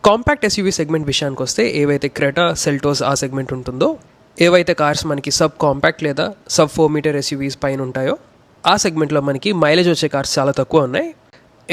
Compact SUV segment విషయానికి వస్తే ఏవైతే క్రెటా, సెల్టోస్ ఆ సెగ్మెంట్ ఉంటుందో, ఏవైతే కార్స్ మనకి సబ్ కాంపాక్ట్ లేదా సబ్ 4 మీటర్ ఎస్యూవీస్ పైన ఉంటాయో ఆ సెగ్మెంట్లో మనకి మైలేజ్ వచ్చే కార్స్ చాలా తక్కువ ఉన్నాయి.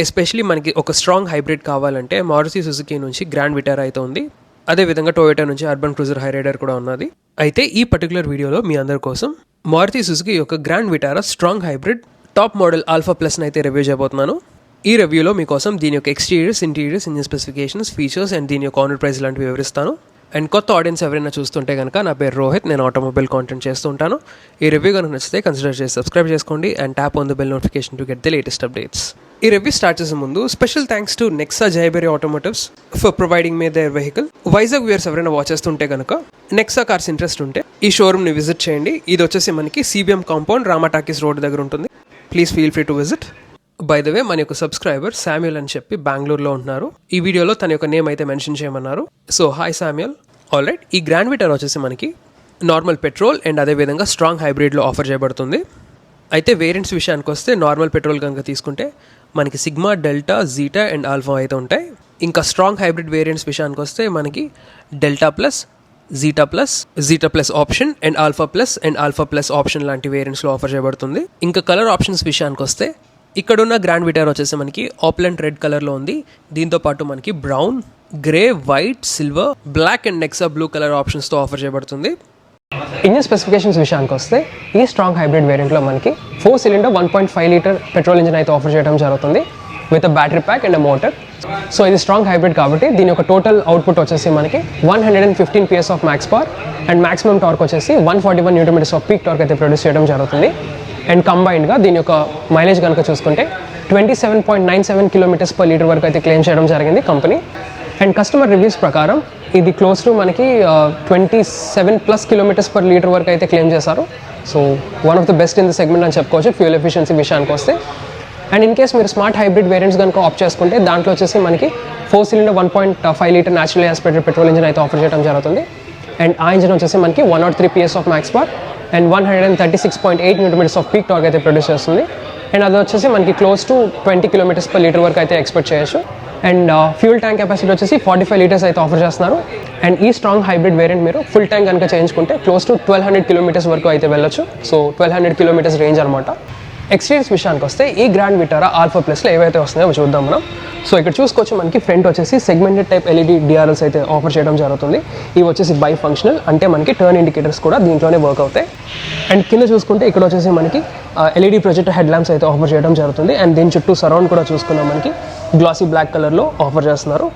ఎస్పెషలీ మనకి ఒక స్ట్రాంగ్ హైబ్రిడ్ కావాలంటే మారుతి సుజుకి నుంచి గ్రాండ్ విటారా అయితే ఉంది. అదేవిధంగా టొయోటా నుంచి అర్బన్ క్రూజర్ హైరైడర్ కూడా ఉన్నది. అయితే ఈ పర్టికులర్ వీడియోలో మీ అందరి కోసం మారుతి సుజుకి యొక్క Grand Vitara strong hybrid top model Alpha ప్లస్ని అయితే రివ్యూ చేయబోతున్నాను. ఈ రివ్యూలో మీకోసం దీని యొక్క exteriors, interiors, engine specifications, features and దీని యొక్క ఆనర్ ప్రైస్ లాంటివి వివరిస్తాను. అండ్ కొత్త ఆడియన్స్ ఎవరైనా చూస్తుంటే కనుక నా పేరు రోహిత్, నేను ఆటోమొబైల్ కాంటెంట్ చేస్తూ ఉంటాను. ఈ రివ్యూ కనుక నచ్చితే కన్సిడర్ చేసి సబ్స్క్రైబ్ చేసుకోండి and tap on the bell notification to get the latest updates. ఈ రివ్యూ స్టార్ట్ చేసే ముందు special thanks to Nexa Jayabheri Automotives for providing me their vehicle. Vizag viewers ఎవరైనా వాచ్ చేస్తుంటే కనుక నెక్సా కార్స్ ఇంట్రెస్ట్ ఉంటే ఈ షోరూమ్ని విజిట్ చేయండి. ఇది వచ్చేసి మనకి CBM కాంపౌండ్, రామాటాకీస్ రోడ్ దగ్గర ఉంటుంది. Please feel free to visit. By the వే, మన యొక్క సబ్స్క్రైబర్ శామ్యుల్ అని చెప్పి బెంగళూరులో ఉంటున్నారు. ఈ వీడియోలో తన యొక్క నేమ్ అయితే మెన్షన్ చేయమన్నారు. So hi Samuel. All right, ఈ గ్రాండ్ విటారా వచ్చేసి మనకి నార్మల్ పెట్రోల్ అండ్ అదేవిధంగా స్ట్రాంగ్ హైబ్రిడ్లో ఆఫర్ చేయబడుతుంది. అయితే వేరియంట్స్ విషయానికి వస్తే నార్మల్ పెట్రోల్ కనుక తీసుకుంటే మనకి sigma, delta, zeta and alpha అయితే ఉంటాయి. ఇంకా స్ట్రాంగ్ హైబ్రిడ్ వేరియంట్స్ విషయానికి వస్తే మనకి delta plus, zeta plus option and alpha plus option లాంటి వేరియంట్స్లో ఆఫర్ చేయబడుతుంది. ఇంకా కలర్ ఆప్షన్స్ విషయానికి వస్తే ఇక్కడున్న గ్రాండ్ విటారా వచ్చేసి మనకి ఆప్లెంట్ రెడ్ కలర్లో ఉంది. దీంతో పాటు మనకి brown, grey, white, silver, black and Nexa blue colour ఆప్షన్స్తో ఆఫర్ చేయబడుతుంది. ఇంజిన్ స్పెసిఫికేషన్స్ విషయానికి వస్తే ఈ స్ట్రాంగ్ హైబ్రిడ్ వేరియంట్లో మనకి 4 సిలిండర్ 1.5 లీటర్ పెట్రోల్ ఇంజిన్ అయితే ఆఫర్ చేయడం జరుగుతుంది with battery pack and motor. So ఇది స్ట్రాంగ్ హైబ్రిడ్ కాబట్టి దీని యొక్క టోటల్ అవుట్పుట్ వచ్చేసి మనకి 115 PS of max power and maximum torque వచ్చేసి 141 Nm ఆఫ్ పీక్ టార్క్ అయితే ప్రొడ్యూస్ చేయడం జరుగుతుంది. అండ్ కంబైన్డ్గా దీని యొక్క మైలేజ్ కనుక చూసుకుంటే 27.97 km/L వరకు అయితే క్లెయిమ్ చేయడం జరిగింది కంపెనీ. అండ్ కస్టమర్ రివ్యూస్ ప్రకారం ఇది క్లోజ్ టు మనకి 27+ km/L వరకు అయితే క్లెయిమ్ చేశారు. So one of the best in the segment అని చెప్పుకోవచ్చు ఫ్యూయల్ ఎఫిషియన్సీ విషయానికి వస్తే. అండ్ ఇన్ కేస్ మీరు స్మార్ట్ హైబ్రిడ్ వేరియంట్స్ కనుక ఆప్ట్ చేసుకుంటే దాంట్లో వచ్చేసి మనకి 4 cylinder 1.5 litre natural aspirated petrol engine అయితే ఆఫర్ చేయడం జరుగుతుంది. అండ్ ఆ ఇంజిన్ వచ్చేసి మనకి 103 PS of max power and 136.8 Nm of peak torque అయితే ప్రొడ్యూస్ చేస్తుంది. అండ్ అది వచ్చేసి మనకి క్లోజ్ టు 20 km/L వరకు అయితే ఎక్స్పెక్ట్ చేయొచ్చు. అండ్ ఫ్యూల్ ట్యాంక్ కెపాసిటీ వచ్చేసి 45 లీటర్స్ అయితే ఆఫర్ చేస్తున్నారు. అండ్ ఈ స్ట్రాంగ్ హైబ్రిడ్ వేరియంట్ మీరు ఫుల్ ట్యాంక్ కనుక చేయించుకుంటే క్లోజ్ టు 1200 km వరకు అయితే వెళ్ళొచ్చు. సో 1200 km రేంజ్ అనమాట. ఎక్స్టీరియర్స్ విషయానికి వస్తే ఈ గ్రాండ్ విటారా ఆల్ఫా ప్లస్లో ఏవైతే వస్తున్నాయో చూద్దాం మనం. సో ఇక్కడ చూసుకోవచ్చు మనకి ఫ్రంట్ వచ్చేసి సెగ్మెంటెడ్ టైప్ LED DRLs అయితే ఆఫర్ చేయడం జరుగుతుంది. ఇవి వచ్చేసి బై ఫంక్షనల్, అంటే మనకి టర్న్ ఇండికేటర్స్ కూడా దీంట్లోనే వర్క్ అవుతాయి. అండ్ కింద చూసుకుంటే ఇక్కడ వచ్చేసి మనకి LED ప్రొజెక్టర్ హెడ్ ల్యాంప్స్ అయితే ఆఫర్ చేయడం జరుగుతుంది. అండ్ దీని చుట్టూ సరౌండ్ కూడా చూసుకున్నాం మనకి గ్లాసీ బ్లాక్ కలర్లో ఆఫర్ చేస్తున్నారు.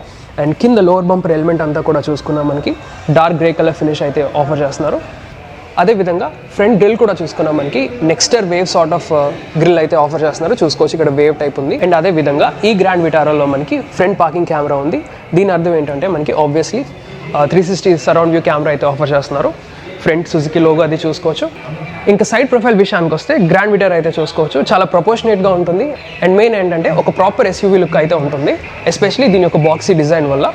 అండ్ కింద లోవర్ బంపర్ ఎలిమెంట్ అంతా కూడా చూసుకున్నాం మనకి డార్క్ గ్రే కలర్ ఫినిష్ అయితే ఆఫర్ చేస్తున్నారు. అదేవిధంగా ఫ్రంట్ గ్రిల్ కూడా చూసుకున్నాం మనకి నెక్స్టర్ వేవ్ సార్ట్ ఆఫ్ గ్రిల్ అయితే ఆఫర్ చేస్తున్నారు. చూసుకోవచ్చు ఇక్కడ వేవ్ టైప్ ఉంది. అండ్ అదేవిధంగా ఈ గ్రాండ్ విటారాలో మనకి ఫ్రంట్ పార్కింగ్ కెమెరా ఉంది. దీని అర్థం ఏంటంటే మనకి ఆబ్వియస్లీ 360 సరౌండ్ వ్యూ కెమెరా అయితే ఆఫర్ చేస్తున్నారు. ఫ్రంట్ సుజుకి లోగో అది చూసుకోవచ్చు. ఇంకా సైడ్ ప్రొఫైల్ విషయానికి వస్తే గ్రాండ్ విటారా అయితే చూసుకోవచ్చు చాలా ప్రపోర్షనేట్గా ఉంటుంది. అండ్ మెయిన్ ఏంటంటే ఒక ప్రాపర్ SUV లుక్ అయితే ఉంటుంది, ఎస్పెషలీ దీని యొక్క బాక్సీ డిజైన్ వల్ల.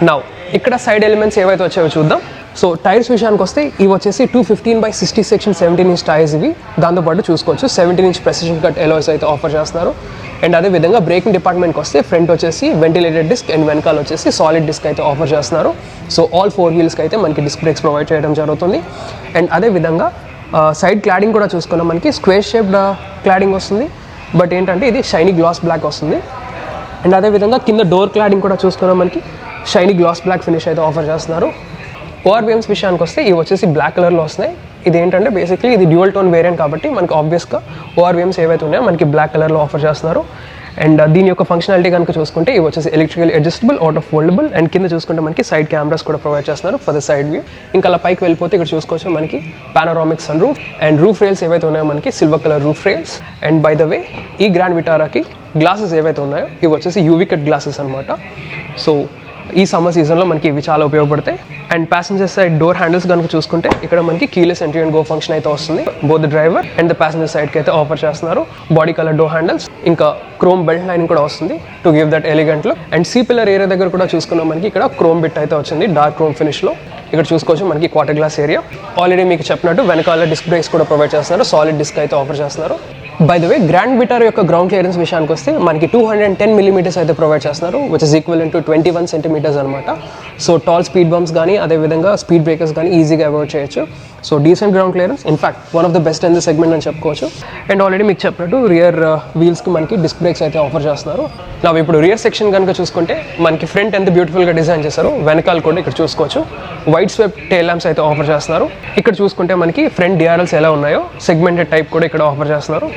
నౌ ఇక్కడ సైడ్ ఎలిమెంట్స్ ఏవైతే వచ్చాయో చూద్దాం. సో టైర్స్ విషయానికి వస్తే ఇవి వచ్చేసి 215/60 సెక్షన్ 17" టైర్స్ ఇవి. దాంతోపాటు చూసుకోవచ్చు 17" ప్రెసిషన్ కట్ ఎలాయ్స్ అయితే ఆఫర్ చేస్తున్నారు. అండ్ అదేవిధంగా బ్రేకింగ్ డిపార్ట్మెంట్కి వస్తే ఫ్రంట్ వచ్చేసి వెంటిలేటెడ్ డిస్క్ అండ్ వెనకాల వచ్చేసి సాలిడ్ డిస్క్ అయితే ఆఫర్ చేస్తున్నారు. సో ఆల్ 4 వీల్స్కి అయితే మనకి డిస్క్ బ్రేక్స్ ప్రొవైడ్ చేయడం జరుగుతుంది. అండ్ అదేవిధంగా సైడ్ క్లాడింగ్ కూడా చూసుకున్నాం మనకి స్క్వేర్ షేప్డ్ క్లాడింగ్ వస్తుంది. బట్ ఏంటంటే ఇది షైనీ గ్లాస్ బ్లాక్ వస్తుంది. అండ్ అదేవిధంగా కింద డోర్ క్లాడింగ్ కూడా చూసుకున్నాం మనకి షైనీ గ్లాస్ బ్లాక్ ఫినిష్ అయితే ఆఫర్ చేస్తున్నారు. ORVMs విషయానికి వస్తే ఇవి వచ్చేసి బ్లాక్ కలర్లో వస్తున్నాయి. ఇది ఏంటంటే బేసిక్లీ ఇది డ్యూయల్ టోన్ వేరియంట్ కాబట్టి మనకి ఆబ్వియస్గా ORVMs ఏవైతే ఉన్నాయో మనకి బ్లాక్ కలర్లో ఆఫర్ చేస్తున్నారు. అండ్ దీని యొక్క ఫంక్షనాలిటీ కనుక చూసుకుంటే ఇవి వచ్చేసి electrical adjustable, out of foldable. And కింద చూసుకుంటే మనకి సైడ్ కెమెరాస్ కూడా ప్రొవైడ్ చేస్తున్నారు ఫర్ ద సైడ్ వ్యూ. ఇంకా అలా పైకి వెళ్ళిపోతే ఇక్కడ చూసుకోవచ్చు మనకి panoramic sun roof and roof rails ఏవైతే ఉన్నాయో మనకి silver colour roof rails. And by the way ఈ గ్రాండ్ విటారాకి గ్లాసెస్ ఏవైతే ఉన్నాయో ఇవి వచ్చేసి UV కట్ గ్లాసెస్ అనమాట. సో ఈ సమ్మర్ సీజన్లో మనకి ఇవి చాలా ఉపయోగపడతాయి. And passenger side door handles కనుక చూసుకుంటే ఇక్కడ మనకి keyless entry and go function అయితే వస్తుంది. Both the driver and the passenger సైడ్కి అయితే ఆఫర్ చేస్తున్నారు. బాడీ కలర్ డోర్ హ్యాండిల్స్, ఇంకా క్రోమ్ బెల్ట్ లైన్ కూడా వస్తుంది to give that elegant look. And C pillar area దగ్గర కూడా చూసుకున్నాం మనకి ఇక్కడ క్రోమ్ బిట్ అయితే వచ్చింది డార్క్ క్రోమ్ ఫినిష్లో. ఇక్కడ చూసుకోవచ్చు మనకి క్వార్టర్ గ్లాస్ ఏరియా. ఆల్రెడీ మీకు చెప్పినట్టు వెనకాల డిస్క్ బ్రేక్స్ కూడా ప్రొవైడ్ చేస్తున్నారు. సాలిడ్ డిస్క్ అయితే ఆఫర్ చేస్తున్నారు. By the way Grand Vitara యొక్క గ్రౌండ్ క్లియరెన్స్ విషయానికి వస్తే మనకి 210 మిల్లీమీటర్స్ అయితే ప్రొవైడ్ చేస్తున్నారు, which is equivalent to 21 centimetres అనమాట. సో టాల్ స్పీడ్ బంప్స్ కానీ అదేవిధంగా స్పీడ్ బ్రేకర్స్ కానీ ఈజీగా అవాయిడ్ చేయొచ్చు. So decent ground clearance, in fact one of the best in the segment అని చెప్పుకోవచ్చు. అండ్ ఆల్రెడీ మీకు చెప్పినట్టు రియర్ వీల్స్కి మనకి డిస్క్ బ్రేక్స్ అయితే ఆఫర్ చేస్తున్నారు. నా ఇప్పుడు రియర్ సెక్షన్ కనుక చూసుకుంటే మనకి ఫ్రంట్ ఎంత బ్యూటిఫుల్గా డిజైన్ చేశారు, వెనకాల కూడా ఇక్కడ చూసుకోవచ్చు వైడ్ స్వెప్ టైల్ ల్యాంప్స్ అయితే ఆఫర్ చేస్తున్నారు. ఇక్కడ చూసుకుంటే మనకి ఫ్రంట్ డిఆర్ఎల్స్ ఎలా ఉన్నాయో సెగ్మెంటెడ్ టైప్ కూడా ఇక్కడ ఆఫర్ చేస్తున్నారు.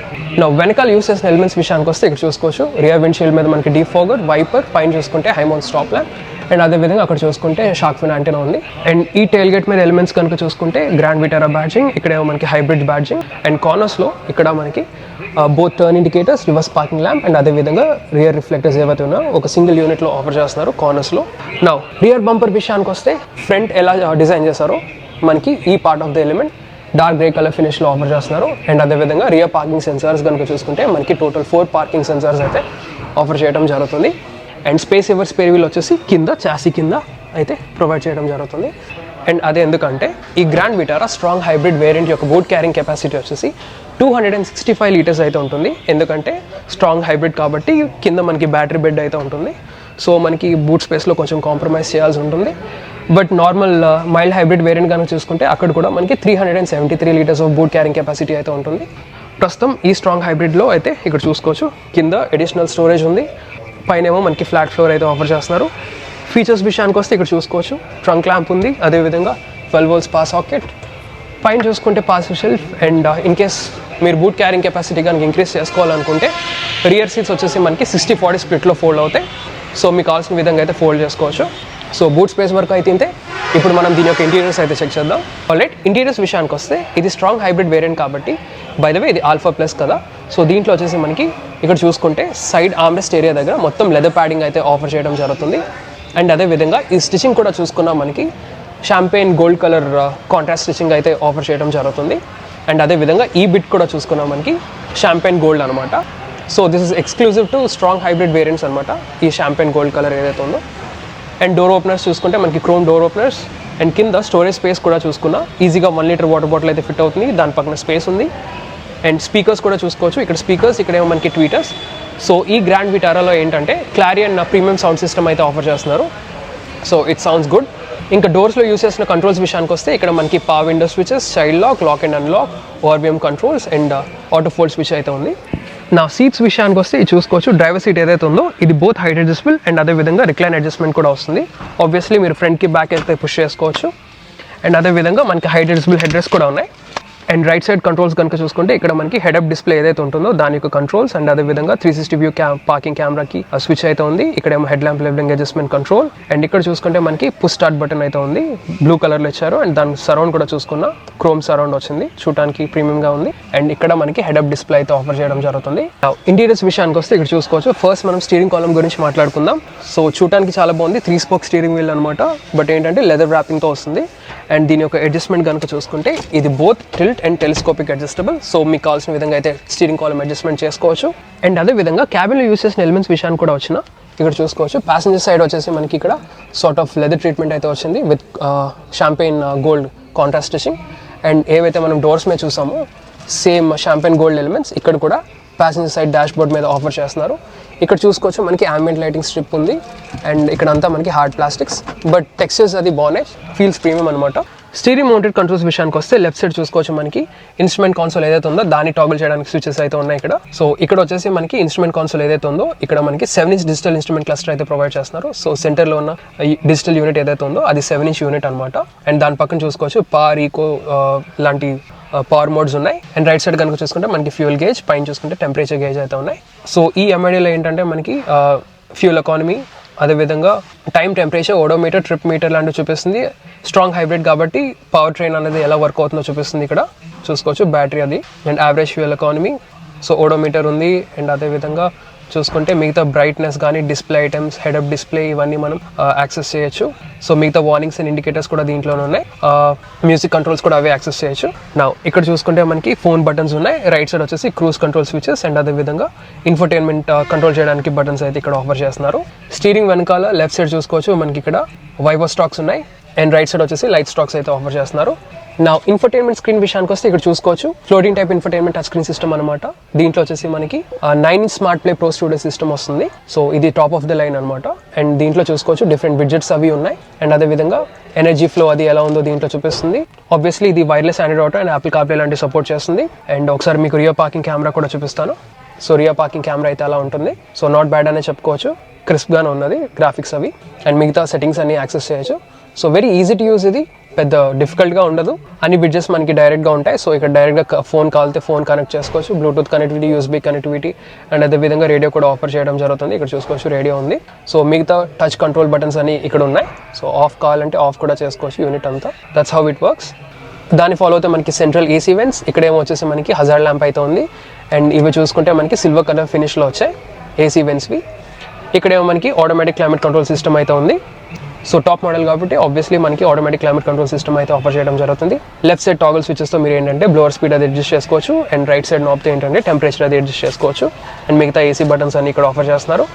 నా వెనకాల యూస్ చేసిన ఎలిమెంట్స్ విషయానికి వస్తే ఇక్కడ చూసుకోవచ్చు రియర్ విండ్షీల్డ్ మీద మనకి డీఫాగర్, వైపర్, పైన చూసుకుంటే హైమౌంట్ స్టాప్ ల్యాంప్, అండ్ అదేవిధంగా అక్కడ చూసుకుంటే షార్క్ ఫిన్ యాంటెనా ఉంది. అండ్ ఈ టైల్ గేట్ మీద ఎలిమెంట్స్ కనుక చూసుకుంటే గ్రాండ్ విటారా బ్యాడ్జింగ్, ఇక్కడేమో మనకి హైబ్రిడ్ బ్యాడ్జింగ్, అండ్ కార్నర్స్లో ఇక్కడ మనకి both turn indicators, reverse parking lamp, and అదేవిధంగా రియర్ రిఫ్లెక్టర్స్ ఏవైతే ఉన్నాయో ఒక సింగిల్ యూనిట్లో ఆఫర్ చేస్తున్నారు కార్నర్స్లో. నా రియర్ బంపర్ విషయానికి వస్తే ఫ్రంట్ ఎలా డిజైన్ చేశారో మనకి ఈ part of the element dark grey colour ఫినిష్లో ఆఫర్ చేస్తున్నారు. అండ్ అదేవిధంగా రియర్ పార్కింగ్ సెన్సార్స్ కనుక చూసుకుంటే మనకి టోటల్ 4 పార్కింగ్ సెన్సార్స్ అయితే ఆఫర్ చేయడం జరుగుతుంది. And space saver spare wheel వచ్చేసి కింద చాసీ కింద అయితే ప్రొవైడ్ చేయడం జరుగుతుంది. అండ్ అదే ఎందుకంటే ఈ grand Vitara strong hybrid variant యొక్క బూట్ క్యారింగ్ కెపాసిటీ వచ్చేసి 265 లీటర్స్ అయితే ఉంటుంది. ఎందుకంటే స్ట్రాంగ్ హైబ్రిడ్ కాబట్టి కింద మనకి బ్యాటరీ బెడ్ అయితే ఉంటుంది. సో మనకి బూట్ స్పేస్లో కొంచెం కాంప్రమైజ్ చేయాల్సి ఉంటుంది. But normal mild hybrid variant కనుక చూసుకుంటే అక్కడ కూడా మనకి 373 litres of boot carrying capacity అయితే ఉంటుంది. ప్రస్తుతం ఈ స్ట్రాంగ్ హైబ్రిడ్లో అయితే ఇక్కడ చూసుకోవచ్చు కింద అడిషనల్ స్టోరేజ్ ఉంది, పైనేమో మనకి ఫ్లాట్ ఫ్లోర్ అయితే ఆఫర్ చేస్తున్నారు. ఫీచర్స్ విషయానికి వస్తే ఇక్కడ చూసుకోవచ్చు ట్రంక్ ల్యాంప్ ఉంది, అదేవిధంగా 12 volts పవర్ సాకెట్, పైన చూసుకుంటే passive shelf. And in case మీరు బూట్ క్యారింగ్ కెపాసిటీ కనుక ఇంక్రీజ్ చేసుకోవాలనుకుంటే రియర్ సీట్స్ వచ్చేసి మనకి 60-40 స్ప్లిట్లో ఫోల్డ్ అవుతాయి. సో మీకు కావాల్సిన విధంగా అయితే ఫోల్డ్ చేసుకోవచ్చు. సో బూట్ స్పేస్ వరకు అయితే ఇంతే. ఇప్పుడు మనం దీని యొక్క ఇంటీరియర్స్ అయితే చెక్ చేద్దాం. ఆల్రైట్, ఇంటీరియర్స్ విషయానికి వస్తే ఇది స్ట్రాంగ్ హైబ్రిడ్ వేరియంట్ కాబట్టి బై ద వే ఇది ఆల్ఫా ప్లస్ కదా. సో దీంట్లో వచ్చేసి మనకి ఇక్కడ చూసుకుంటే సైడ్ ఆర్మ్రెస్ట్ ఏరియా దగ్గర మొత్తం లెదర్ ప్యాడింగ్ అయితే ఆఫర్ చేయడం జరుగుతుంది. అండ్ అదేవిధంగా ఈ స్టిచ్చింగ్ కూడా చూసుకున్నా మనకి champagne gold colour contrast stitching అయితే ఆఫర్ చేయడం జరుగుతుంది. అండ్ అదేవిధంగా ఈ బిట్ కూడా చూసుకున్నా మనకి షాంపెయిన్ గోల్డ్ అనమాట. So this is exclusive to strong hybrid variants అనమాట, ఈ షాంపెయిన్ గోల్డ్ కలర్ ఏదైతే ఉందో. అండ్ డోర్ ఓపెనర్స్ చూసుకుంటే మనకి క్రోమ్ డోర్ ఓపెనర్స్. అండ్ కింద స్టోరేజ్ స్పేస్ కూడా చూసుకున్నా ఈజీగా 1 లీటర్ వాటర్ బాటిల్ అయితే ఫిట్ అవుతుంది, దాని పక్కన స్పేస్ ఉంది. అండ్ స్పీకర్స్ కూడా చూసుకోవచ్చు, ఇక్కడ స్పీకర్స్, ఇక్కడేమో మనకి ట్వీటర్స్. సో ఈ గ్రాండ్ విటారాలో ఏంటంటే క్లారియన్ ప్రీమియం సౌండ్ సిస్టమ్ అయితే ఆఫర్ చేస్తున్నారు. So it sounds good. ఇంకా డోర్స్లో యూస్ చేసిన కంట్రోల్స్ విషయానికి వస్తే ఇక్కడ మనకి power window switches, child lock, lock and unlock, ORVM controls and auto fold switch అయితే ఉంది. నా సీట్స్ విషయానికి వస్తే ఇది చూసుకోవచ్చు డ్రైవర్ సీట్ ఏదైతే ఉందో ఇది బోత్ హైట్ అడ్జస్టబుల్ అండ్ అదేవిధంగా రిక్లైన్ అడ్జస్ట్మెంట్ కూడా వస్తుంది. ఆబ్వియస్లీ మీరు ఫ్రంట్కి బ్యాక్ అయితే పుష్ చేసుకోవచ్చు. అండ్ అదేవిధంగా మనకి హైట్ అడ్జస్టబుల్ హెడ్ రెస్ట్ కూడా ఉన్నాయి. అండ్ రైట్ సైడ్ కంట్రోల్స్ కనుక చూసుకుంటే ఇక్కడ మనకి హెడప్ డిస్ప్లే ఏదైతే ఉంటుందో దాని యొక్క కంట్రోల్స్ అండ్ అదేవిధంగా 360 వ్యూ పార్కింగ్ కెమెరాకి స్విచ్ అయితే ఉంది. ఇక్కడేమో head lamp levelling adjustment control. And ఇక్కడ చూసుకుంటే మనకి పుష్ స్టార్ట్ బటన్ అయితే ఉంది, బ్లూ కలర్లో ఇచ్చారు. అండ్ దాని సరౌండ్ కూడా చూసుకున్న క్రోమ్ సరౌండ్ వచ్చింది, చూడటానికి ప్రీమియంగా ఉంది. అండ్ ఇక్కడ మనకి హెడప్ డిస్ప్లే అయితే ఆఫర్ చేయడం జరుగుతుంది. ఇంటీరియర్స్ విషయానికి వస్తే ఇక్కడ చూసుకోవచ్చు ఫస్ట్ మనం స్టీరింగ్ కాలమ్ గురించి మాట్లాడుకుందాం. సో చూడటానికి చాలా బాగుంది, 3 స్పోక్ స్టీరింగ్ వీల్ అనమాట. బట్ ఏంటంటే లెదర్ ర్యాపింగ్తో వస్తుంది. అండ్ దీని యొక్క అడ్జస్ట్మెంట్ కనుక చూసుకుంటే ఇది both tilt and telescopic adjustable. So మీకు కావాల్సిన విధంగా అయితే స్టీరింగ్ కాలమ్ అడ్జస్ట్మెంట్ చేసుకోవచ్చు. అండ్ అదేవిధంగా క్యాబిన్లో యూస్ చేసిన ఎలిమెంట్స్ విషయాన్ని కూడా వచ్చిన ఇక్కడ చూసుకోవచ్చు. ప్యాసింజర్ సైడ్ వచ్చేసి మనకి ఇక్కడ సార్ట్ ఆఫ్ లెదర్ ట్రీట్మెంట్ అయితే వచ్చింది with champagne gold contrast stitching. And ఏవైతే మనం డోర్స్ మీద చూసామో సేమ్ షాంపెయిన్ గోల్డ్ ఎలిమెంట్స్ ఇక్కడ కూడా ప్యాసింజర్ సైడ్ డాష్ బోర్డ్ మీద ఆఫర్ చేస్తున్నారు. ఇక్కడ చూసుకోవచ్చు మనకి ambient లైటింగ్ స్ట్రిప్ ఉంది. అండ్ ఇక్కడ అంతా మనకి హార్డ్ ప్లాస్టిక్స్, బట్ టెక్స్చర్స్ అది బాగున్నాయి, ఫీల్స్ ప్రీమియం అనమాట. స్టీరింగ్ మౌంటెడ్ కంట్రోల్స్ విషయానికి వస్తే లెఫ్ట్ సైడ్ చూసుకోవచ్చు మనకి ఇన్స్ట్రుమెంట్ కాన్సోల్ ఏదైతే ఉందో దాన్ని టాగుల్ చేయడానికి స్విచెస్ అయితే ఉన్నాయి ఇక్కడ. సో ఇక్కడ వచ్చేసి మనకి ఇన్స్ట్రుమెంట్ కాన్సోల్ ఏదైతే ఉందో ఇక్కడ మనకి 7-inch డిజిటల్ ఇన్స్ట్రుమెంట్ క్లస్టర్ అయితే ప్రొవైడ్ చేస్తున్నారు. సో సెంటర్లో ఉన్న డిజిటల్ యూనిట్ ఏదైతే ఉందో అది 7-inch యూనిట్ అనమాట. అండ్ దాని పక్కన చూసుకోవచ్చు పవర్, ఈకో లాంటి పవర్ మోడ్స్ ఉన్నాయి. అండ్ రైట్ సైడ్ కనుక చూసుకుంటే మనకి ఫ్యూయల్ గేజ్, పైన చూసుకుంటే టెంపరేచర్ గేజ్ అయితే ఉన్నాయి. సో ఈ ఎంఐడీలో ఏంటంటే మనకి ఫ్యూయల్ ఎకానమీ, అదేవిధంగా time, temperature, odometer, trip meter లాంటివి చూపిస్తుంది. స్ట్రాంగ్ హైబ్రిడ్ కాబట్టి పవర్ ట్రైన్ అనేది ఎలా వర్క్ అవుతుందో చూపిస్తుంది ఇక్కడ చూసుకోవచ్చు. బ్యాటరీ అది. And average fuel economy, so odometer ఉంది. అండ్ అదేవిధంగా చూసుకుంటే మిగతా బ్రైట్నెస్ కానీ డిస్ప్లే ఐటమ్స్, హెడప్ డిస్ప్లే ఇవన్నీ మనం యాక్సెస్ చేయొచ్చు. సో మిగతా వార్నింగ్స్ అండ్ ఇండికేటర్స్ కూడా దీంట్లోనే ఉన్నాయి. మ్యూజిక్ కంట్రోల్స్ కూడా అవే యాక్సెస్ చేయొచ్చు. నా ఇక్కడ చూసుకుంటే మనకి ఫోన్ బటన్స్ ఉన్నాయి. రైట్ సైడ్ వచ్చేసి క్రూజ్ కంట్రోల్ స్విచెస్ అండ్ అదేవిధంగా ఇన్ఫోటైన్మెంట్ కంట్రోల్ చేయడానికి బటన్స్ అయితే ఇక్కడ ఆఫర్ చేస్తున్నారు. స్టీరింగ్ వెనకాల లెఫ్ట్ సైడ్ చూసుకోవచ్చు మనకి ఇక్కడ వైబో స్టాక్స్ ఉన్నాయి. అండ్ రైట్ సైడ్ వచ్చేసి లైట్ స్టాక్స్ అయితే ఆఫర్ చేస్తున్నారు. నా ఇన్ఫర్టైన్మెంట్ స్క్రీన్ విషయానికి వస్తే ఇక్కడ చూసుకోవచ్చు floating type infotainment touch screen system అనమాట. దీంట్లో వచ్చేసి మనకి 9-inch smart play pro studio system వస్తుంది. సో ఇది టాప్ ఆఫ్ ద లైన్ అనమాట. అండ్ దీంట్లో చూసుకోవచ్చు డిఫరెంట్ విడ్జెట్స్ అవి ఉన్నాయి. అండ్ అదేవిధంగా ఎనర్జీ ఫ్లో అది ఎలా ఉందో దీంట్లో చూపిస్తుంది. ఆబ్వియస్లీ ఇది wireless Android auto and Apple CarPlay లాంటి సపోర్ట్ చేస్తుంది. అండ్ ఒకసారి మీకు రియర్ పార్కింగ్ కెమెరా కూడా చూపిస్తాను. సో రియర్ పార్కింగ్ కెమెరా అయితే అలా ఉంటుంది. సో నాట్ బ్యాడ్ అనే చెప్పుకోవచ్చు. క్రిస్ప్గానే ఉన్నది గ్రాఫిక్స్ అవి. అండ్ మిగతా సెట్టింగ్స్ అన్ని యాక్సెస్ చేయొచ్చు. So very easy to use. ఇది పెద్ద డిఫికల్ట్గా ఉండదు. అన్ని బిడ్జెస్ మనకి డైరెక్ట్గా ఉంటాయి. సో ఇక్కడ డైరెక్ట్గా ఫోన్ కావాలితే ఫోన్ కనెక్ట్ చేసుకోవచ్చు. Bluetooth connectivity, USB connectivity and అదేవిధంగా రేడియో కూడా ఆఫర్ చేయడం జరుగుతుంది. ఇక్కడ చూసుకోవచ్చు రేడియో ఉంది. సో మిగతా టచ్ కంట్రోల్ బటన్స్ అన్ని ఇక్కడ ఉన్నాయి. సో ఆఫ్ కావాలంటే ఆఫ్ కూడా చేసుకోవచ్చు యూనిట్ అంతా. That's how it works. దాన్ని ఫాలో అయితే మనకి సెంట్రల్ ఏసీ వెంట్స్, ఇక్కడేమో వచ్చేసి మనకి హజార్డ్ ల్యాంప్ అయితే ఉంది. అండ్ ఇవి చూసుకుంటే మనకి సిల్వర్ కలర్ ఫినిష్లో వచ్చాయి ఏసీ వెంట్స్వి. ఇక్కడేమో మనకి ఆటోమేటిక్ క్లైమేట్ కంట్రోల్ సిస్టమ్ అయితే ఉంది. సో టాప్ మోడల్ కాబట్టి ఆబ్వియస్లీ మనకి ఆటోమేటిక్ క్లైమేట్ కంట్రోల్ సిస్టమ్ అయితే ఆఫర్ చేయడం జరుగుతుంది. లెఫ్ట్ సైడ్ టాగల్ స్విచెస్తో మీరు ఏంటంటే బ్లోవర్ స్పీడ్ అది అడ్జస్ట్ చేసుకోవచ్చు. అండ్ రైట్ సైడ్ నాబ్తో ఏంటంటే టెంపరేచర్ అది అడ్జస్ట్ చేసుకోవచ్చు. అండ్ మిగతా ఏసీ బటన్స్ అన్ని ఇక్కడ ఆఫర్ చేస్తున్నారు.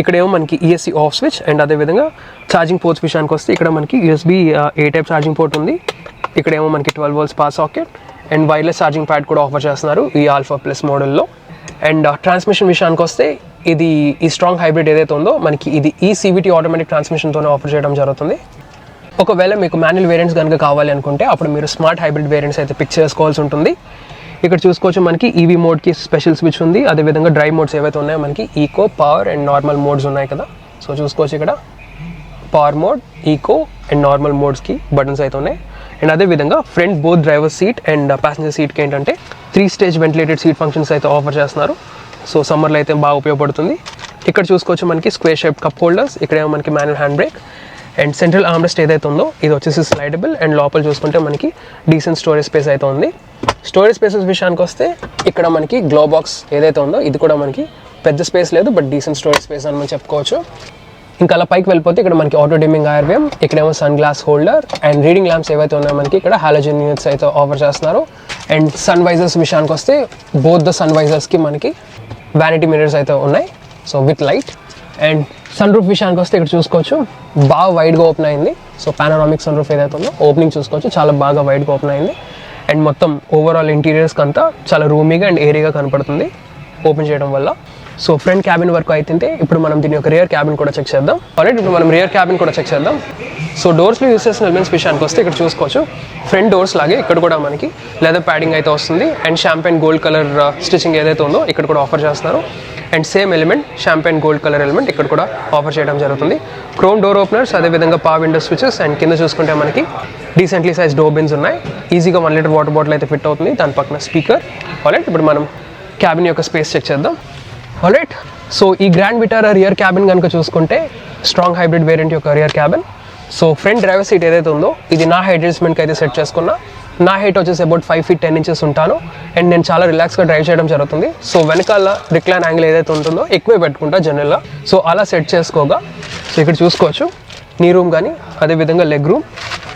ఇక్కడేమో మనకి ఈఎస్సీ ఆఫ్ స్విచ్. అండ్ అదేవిధంగా ఛార్జింగ్ పోర్ట్స్ విషయానికి వస్తే ఇక్కడ మనకి USB A type charging port ఉంది. ఇక్కడేమో మనకి 12 volts power socket and wireless charging pad కూడా ఆఫర్ చేస్తున్నారు ఈ ఆల్ఫా ప్లస్ మోడల్లో. అండ్ ట్రాన్స్మిషన్ విషయానికి వస్తే ఇది ఈ స్ట్రాంగ్ హైబ్రిడ్ ఏదైతే ఉందో మనకి ఇది ఈ CVT ఆటోమేటిక్ ట్రాన్స్మిషన్తోనే ఆఫర్ చేయడం జరుగుతుంది. ఒకవేళ మీకు మాన్యువల్ వేరియంట్స్ కనుక కావాలి అనుకుంటే అప్పుడు మీరు స్మార్ట్ హైబ్రిడ్ వేరియంట్స్ అయితే పిక్ చేసుకోవాల్సి ఉంటుంది. ఇక్కడ చూసుకోవచ్చు మనకి ఈవీ మోడ్కి స్పెషల్ స్విచ్ ఉంది. అదేవిధంగా డ్రైవ్ మోడ్స్ ఏవైతే ఉన్నాయో మనకి eco, power and normal modes ఉన్నాయి కదా. సో చూసుకోవచ్చు ఇక్కడ power mode, eco and normal మోడ్స్కి బటన్స్ అయితే ఉన్నాయి. అండ్ అదేవిధంగా front both driver seat and passenger సీట్కి ఏంటంటే 3-stage వెంటిలేటెడ్ సీట్ ఫంక్షన్స్ అయితే ఆఫర్ చేస్తున్నారు. సో సమ్మర్లో అయితే బాగా ఉపయోగపడుతుంది. ఇక్కడ చూసుకోవచ్చు మనకి స్క్వేర్ షేప్ కప్ హోల్డర్స్, ఇక్కడేమో మనకి manual hand brake and central armrest ఏదైతే ఉందో ఇది వచ్చేసి స్లైడబుల్. అండ్ లోపల చూసుకుంటే మనకి డీసెంట్ స్టోరేజ్ స్పేస్ అయితే ఉంది. స్టోరేజ్ స్పేసెస్ విషయానికి వస్తే ఇక్కడ మనకి గ్లో బాక్స్ ఏదైతే ఉందో ఇది కూడా మనకి పెద్ద స్పేస్ లేదు, బట్ డీసెంట్ స్టోరేజ్ స్పేస్ అని మనం చెప్పుకోవచ్చు. ఇంకా అలా పైకి వెళ్ళిపోతే ఇక్కడ మనకి ఆటో డిమ్మింగ్ ఐఆర్వీఎం, ఇక్కడేమో sun glass holder and reading lamps ఏవైతే ఉన్నాయో మనకి ఇక్కడ హాలోజన్ యూనిట్స్ అయితే ఆఫర్ చేస్తున్నారు. అండ్ సన్ వైజర్స్ విషయానికి వస్తే బోత్ ద సన్ వైజర్స్కి మనకి వ్యానిటీ మిరర్స్ అయితే ఉన్నాయి. So with light. And sun roof విషయానికి వస్తే ఇక్కడ చూసుకోవచ్చు బాగా వైడ్గా ఓపెన్ అయింది. సో పానోరామిక్ సన్ రూఫ్ ఏదైతే ఉందో ఓపెనింగ్ చూసుకోవచ్చు చాలా బాగా వైడ్గా ఓపెన్ అయింది. అండ్ మొత్తం ఓవరాల్ ఇంటీరియర్స్కి అంతా చాలా రూమీగా అండ్ ఏరియాగా కనపడుతుంది ఓపెన్ చేయడం వల్ల. సో ఫ్రంట్ క్యాబిన్ వరకు అయితే ఇప్పుడు మనం దీని యొక్క రియర్ క్యాబిన్ కూడా చెక్ చేద్దాం. ఆల్రెడీ ఇప్పుడు మనం రియర్ క్యాబిన్ కూడా చెక్ చేద్దాం. సో డోర్స్లో యూస్ చేసిన ఎలిమెంట్స్ విషయానికి వస్తే ఇక్కడ చూసుకోవచ్చు ఫ్రంట్ డోర్స్ లాగే ఇక్కడ కూడా మనకి లెదర్ ప్యాడింగ్ అయితే వస్తుంది. And champagne gold colour stitching ఏదైతే ఉందో ఇక్కడ కూడా ఆఫర్ చేస్తున్నారు. And same element champagne gold colour element ఇక్కడ కూడా ఆఫర్ చేయడం జరుగుతుంది. క్రోమ్ డోర్ ఓపెనర్స్, అదేవిధంగా పవర్ విండో స్విచెస్ అండ్ కింద చూసుకుంటే మనకి డీసెంట్లీ సైజ్ డోర్ బిన్స్ ఉన్నాయి. ఈజీగా 1 liter వాటర్ బాటిల్ అయితే ఫిట్ అవుతుంది. దాని పక్కన స్పీకర్. ఆల్రైట్, ఇప్పుడు మనం క్యాబిన్ యొక్క స్పేస్ చెక్ చేద్దాం. ఆల్రైట్, సో ఈ గ్రాండ్ విటారా రియర్ క్యాబిన్ కనుక చూసుకుంటే స్ట్రాంగ్ హైబ్రిడ్ వేరియంట్ యొక్క rear cabin. So front driver seat ఏదైతే ఉందో ఇది నా హైట్ అడ్జస్ట్మెంట్కి అయితే సెట్ చేసుకున్నా. నా హైట్ వచ్చేసి అబౌట్ 5 feet 10 inches ఉంటాను. అండ్ నేను చాలా రిలాక్స్గా డ్రైవ్ చేయడం జరుగుతుంది. సో వెనకాల రిక్లైన్ యాంగిల్ ఏదైతే ఉంటుందో ఎక్కువే పెట్టుకుంటా జనరల్గా. సో అలా సెట్ చేసుకోగా సో ఇక్కడ చూసుకోవచ్చు నీ రూమ్ కానీ అదేవిధంగా లెగ్ రూమ్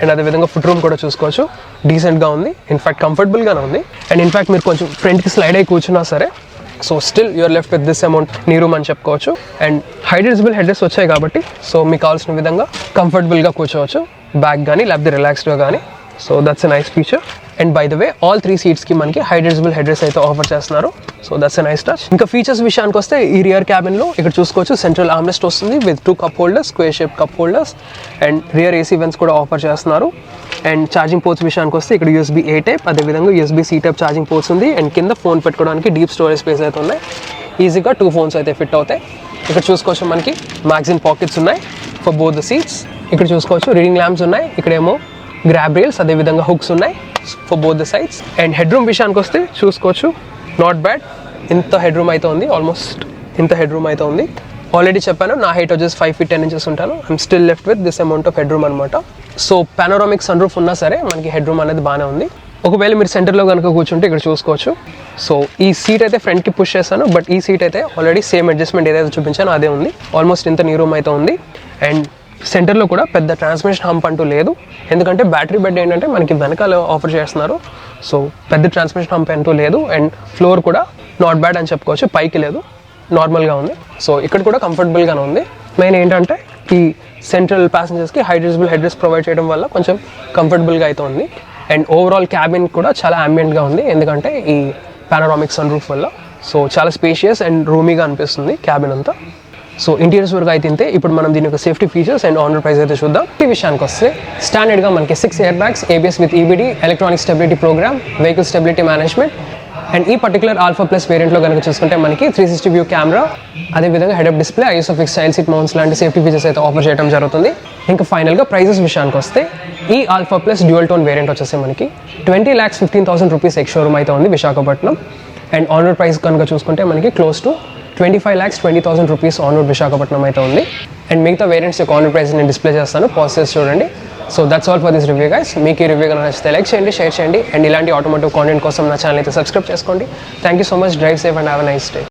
అండ్ అదేవిధంగా ఫుట్ రూమ్ కూడా చూసుకోవచ్చు డీసెంట్గా ఉంది. ఇన్ఫ్యాక్ట్ కంఫర్టబుల్గానే ఉంది. అండ్ ఇన్ఫ్యాక్ట్ మీరు కొంచెం ఫ్రంట్కి స్లైడ్ అయి కూర్చున్నా సరే so still you're left with this amount knee room అని చెప్పుకోవచ్చు. అండ్ హైడ్రెసిబుల్ హెడ్రెస్ వచ్చాయి కాబట్టి సో మీకు కావాల్సిన విధంగా కంఫర్టబుల్గా కూర్చోవచ్చు బ్యాక్ కానీ లేకపోతే రిలాక్స్డ్గా కానీ. So that's a nice feature. And by the way all 3 seatsకి మనకి హైడ్రెసిబుల్ హెడ్రెస్ అయితే ఆఫర్ చేస్తున్నారు. So that's a nice touch. ఇంకా ఫీచర్స్ విషయానికి వస్తే ఈ రియర్ క్యాబిన్లో ఇక్కడ చూసుకోవచ్చు సెంట్రల్ ఆర్మ్రెస్ట్ వస్తుంది with 2 cup holders, square shape cup holders and rear AC vents కూడా ఆఫర్ చేస్తున్నారు. అండ్ ఛార్జింగ్ పోర్ట్స్ విషయానికి వస్తే ఇక్కడ USB A type అదేవిధంగా USB C type charging ports ఉంది. అండ్ కింద ఫోన్ పెట్టుకోవడానికి డీప్ స్టోరేజ్ స్పేస్ అయితే ఉన్నాయి. ఈజీగా 2 phones అయితే ఫిట్ అవుతాయి. ఇక్కడ చూసుకోవచ్చు మనకి మ్యాగజిన్ పాకెట్స్ ఉన్నాయి ఫర్ బోత్ ద సీట్స్. ఇక్కడ చూసుకోవచ్చు రీడింగ్ ల్యాంప్స్ ఉన్నాయి. ఇక్కడేమో గ్రాబ్ రైల్స్ అదేవిధంగా హుక్స్ ఉన్నాయి for both the sides. And head room విషయానికి వస్తే చూసుకోవచ్చు నాట్ బ్యాడ్. ఇంత హెడ్ రూమ్ అయితే ఉంది, ఆల్మోస్ట్ ఇంత హెడ్ రూమ్ అయితే ఉంది. ఆల్రెడీ చెప్పాను నా హైట్ వచ్చేసి 5 feet 10 inches ఉంటాను. I'm still left with this amount of head room అనమాట. సో పానోరామిక్ సన్ రూఫ్ ఉన్నా సరే మనకి హెడ్ రూమ్ అనేది బాగానే ఉంది. ఒకవేళ మీరు సెంటర్లో కనుక కూర్చుంటే ఇక్కడ చూసుకోవచ్చు. సో ఈ సీట్ అయితే ఫ్రంట్కి పుష్ చేస్తాను, బట్ ఈ సీట్ అయితే ఆల్రెడీ సేమ్ అడ్జస్ట్మెంట్ ఏదైతే చూపించానో అదే ఉంది. ఆల్మోస్ట్ ఇంత నీ రూమ్ అయితే ఉంది. అండ్ సెంటర్లో కూడా పెద్ద ట్రాన్స్మిషన్ హంప్ అంటూ లేదు, ఎందుకంటే బ్యాటరీ బెడ్ ఏంటంటే మనకి వెనకాల ఆఫర్ చేస్తున్నారు. సో పెద్ద ట్రాన్స్మిషన్ హంప్ అంటూ లేదు. అండ్ ఫ్లోర్ కూడా నాట్ బ్యాడ్ అని చెప్పుకోవచ్చు, పైకి లేదు, నార్మల్గా ఉంది. సో ఇక్కడ కూడా కంఫర్టబుల్గానే ఉంది. మెయిన్ ఏంటంటే ఈ సెంట్రల్ ప్యాసింజర్స్కి హైడ్రెసిబుల్ హెడ్రెస్ట్ ప్రొవైడ్ చేయడం వల్ల కొంచెం కంఫర్టబుల్గా అయితే ఉంది. అండ్ ఓవరాల్ క్యాబిన్ కూడా చాలా అంబియంట్గా ఉంది, ఎందుకంటే ఈ పానరామిక్ సన్ రూఫ్ వల్ల. సో చాలా స్పేషియస్ అండ్ రూమీగా అనిపిస్తుంది క్యాబిన్ అంతా. సో ఇంటీరియర్స్ వరకు అయితే ఇంతే. ఇప్పుడు మనం దీని యొక్క safety features and on road price అయితే చూద్దాం. ఈ విషయానికి వస్తే స్టాండర్డ్గా మనకి 6 air bags, ABS with EBD, electronic stability programme, vehicle stability management. And ఈ పర్టికులర్ ఆల్ఫా ప్లస్ వేరియంట్లో కనుక చూసుకుంటే మనకి 360 వ్యూ కెమెరా, అదేవిధంగా head up display, isofix child seat mounts లాంటి సేఫ్టీ ఫీచర్స్ అయితే ఆఫర్ చేయడం జరుగుతుంది. ఇంకా ఫైనల్గా ప్రైజెస్ విషయానికి వస్తే ఈ alpha plus dual tone variant వచ్చేసి మనకి 20,15,000 రూపీస్ ఎక్స్ షోరూమ్ అయితే ఉంది Visakhapatnam. And on road price కనుక చూసుకుంటే మనకి close to 25,20,000 rupees on road Visakhapatnam అయితే ఉంది. అండ్ మిగతా వేరియంట్స్ యొక్క ఆన్ రోడ్ ప్రైస్ నేను డిస్ప్లే చేస్తాను, పాజ్ చేసి చూడండి. So that's all for this review guys. మీకు ఈ రివ్యూ కనుక నచ్చితే లైక్ చేయండి, షేర్ చేయండి. అండ్ ఇలాంటి ఆటోమోటివ్ కాంటెంట్ కోసం నా ఛానల్ అయితే సబ్స్క్రైబ్ చేసుకోండి. Thank you so much. Drive safe and have a nice day.